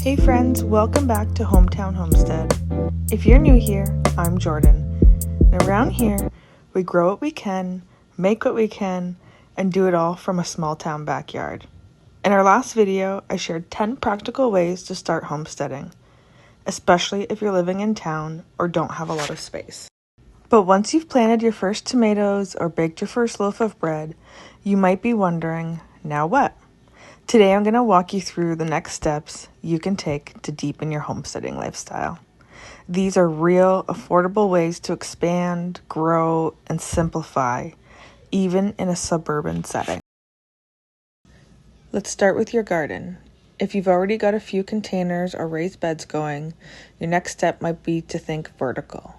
Hey friends, welcome back to Hometown Homestead. If you're new here, I'm Jordan. And around here, we grow what we can, make what we can, and do it all from a small town backyard. In our last video, I shared 10 practical ways to start homesteading, especially if you're living in town or don't have a lot of space. But once you've planted your first tomatoes or baked your first loaf of bread, you might be wondering, now what? Today I'm going to walk you through the next steps you can take to deepen your homesteading lifestyle. These are real, affordable ways to expand, grow, and simplify, even in a suburban setting. Let's start with your garden. If you've already got a few containers or raised beds going, your next step might be to think vertical.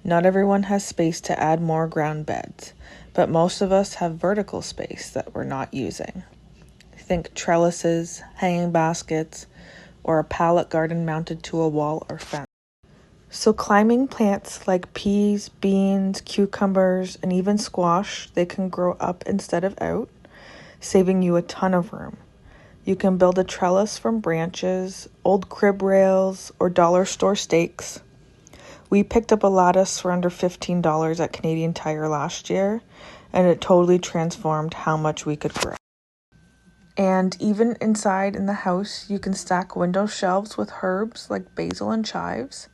Not everyone has space to add more ground beds, but most of us have vertical space that we're not using. Think trellises, hanging baskets, or a pallet garden mounted to a wall or fence. So climbing plants like peas, beans, cucumbers, and even squash, they can grow up instead of out, saving you a ton of room. You can build a trellis from branches, old crib rails, or dollar store stakes. We picked up a lattice for under $15 at Canadian Tire last year, and it totally transformed how much we could grow. And even inside in the house, you can stack window shelves with herbs like basil and chives.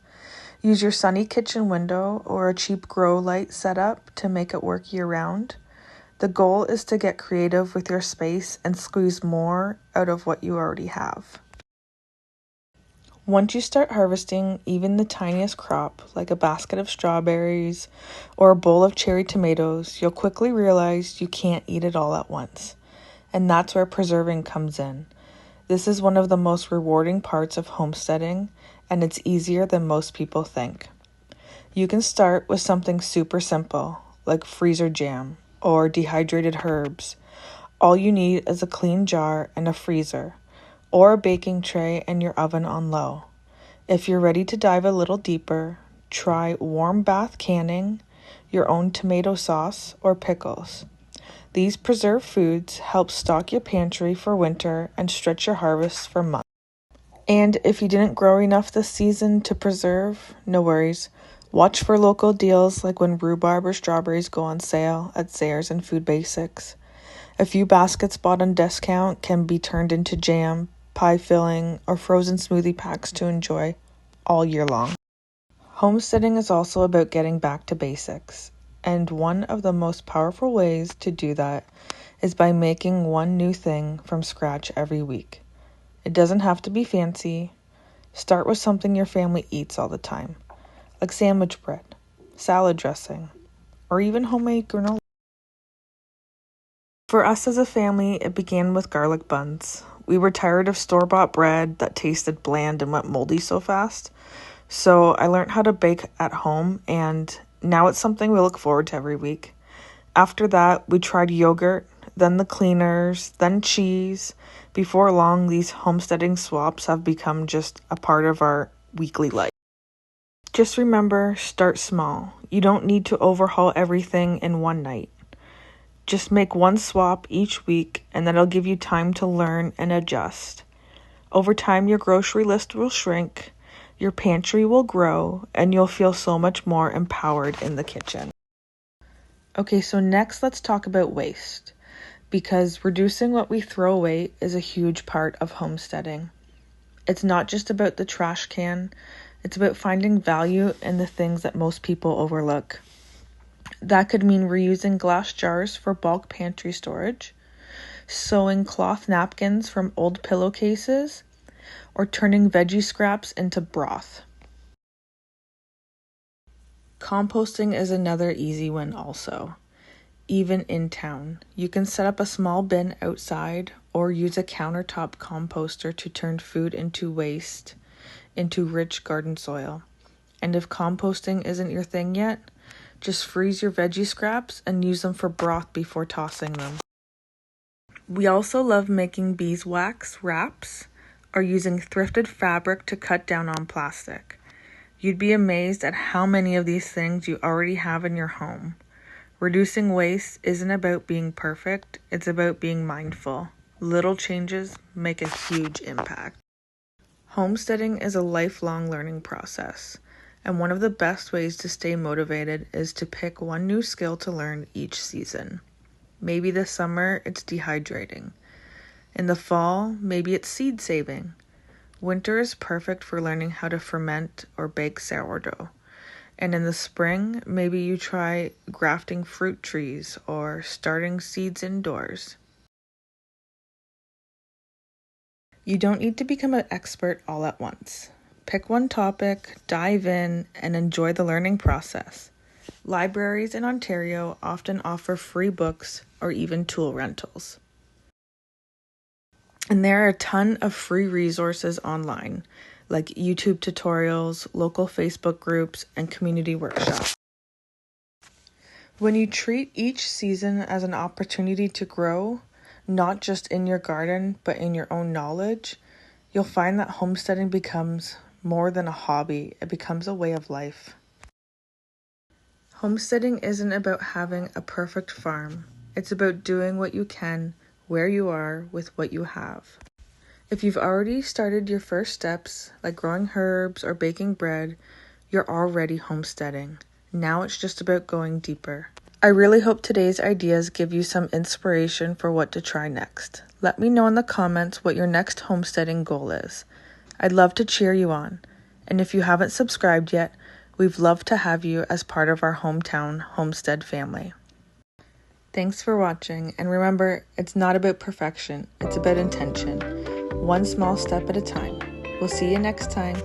Use your sunny kitchen window or a cheap grow light setup to make it work year-round. The goal is to get creative with your space and squeeze more out of what you already have. Once you start harvesting even the tiniest crop, like a basket of strawberries or a bowl of cherry tomatoes, you'll quickly realize you can't eat it all at once. And that's where preserving comes in. This is one of the most rewarding parts of homesteading, and it's easier than most people think. You can start with something super simple, like freezer jam or dehydrated herbs. All you need is a clean jar and a freezer, or a baking tray and your oven on low. If you're ready to dive a little deeper, try warm bath canning, your own tomato sauce, or pickles. These preserved foods help stock your pantry for winter and stretch your harvests for months. And if you didn't grow enough this season to preserve, no worries. Watch for local deals like when rhubarb or strawberries go on sale at Zayre's and Food Basics. A few baskets bought on discount can be turned into jam, pie filling, or frozen smoothie packs to enjoy all year long. Homesteading is also about getting back to basics, and one of the most powerful ways to do that is by making one new thing from scratch every week. It doesn't have to be fancy. Start with something your family eats all the time, like sandwich bread, salad dressing, or even homemade granola. For us as a family, it began with garlic buns. We were tired of store-bought bread that tasted bland and went moldy so fast. So I learned how to bake at home, and now it's something we look forward to every week. After that, we tried yogurt, then the cleaners, then cheese. Before long, these homesteading swaps have become just a part of our weekly life. Just remember, start small. You don't need to overhaul everything in one night. Just make one swap each week, and that'll give you time to learn and adjust. Over time, your grocery list will shrink, your pantry will grow, and you'll feel so much more empowered in the kitchen. Okay, so next let's talk about waste, because reducing what we throw away is a huge part of homesteading. It's not just about the trash can, it's about finding value in the things that most people overlook. That could mean reusing glass jars for bulk pantry storage, sewing cloth napkins from old pillowcases, or turning veggie scraps into broth. Composting is another easy one also. Even in town, you can set up a small bin outside or use a countertop composter to turn food into waste into rich garden soil. And if composting isn't your thing yet, just freeze your veggie scraps and use them for broth before tossing them. We also love making beeswax wraps or using thrifted fabric to cut down on plastic. You'd be amazed at how many of these things you already have in your home. Reducing waste isn't about being perfect, it's about being mindful. Little changes make a huge impact. Homesteading is a lifelong learning process, and one of the best ways to stay motivated is to pick one new skill to learn each season. Maybe this summer it's dehydrating. In the fall, maybe it's seed saving. Winter is perfect for learning how to ferment or bake sourdough. And in the spring, maybe you try grafting fruit trees or starting seeds indoors. You don't need to become an expert all at once. Pick one topic, dive in, and enjoy the learning process. Libraries in Ontario often offer free books or even tool rentals. And there are a ton of free resources online, like YouTube tutorials, local Facebook groups, and community workshops. When you treat each season as an opportunity to grow, not just in your garden, but in your own knowledge, you'll find that homesteading becomes more than a hobby. It becomes a way of life. Homesteading isn't about having a perfect farm. It's about doing what you can, where you are, with what you have. If you've already started your first steps, like growing herbs or baking bread, you're already homesteading. Now it's just about going deeper. I really hope today's ideas give you some inspiration for what to try next. Let me know in the comments what your next homesteading goal is. I'd love to cheer you on. And if you haven't subscribed yet, we'd love to have you as part of our hometown homestead family. Thanks for watching, and remember, it's not about perfection, it's about intention. One small step at a time. We'll see you next time.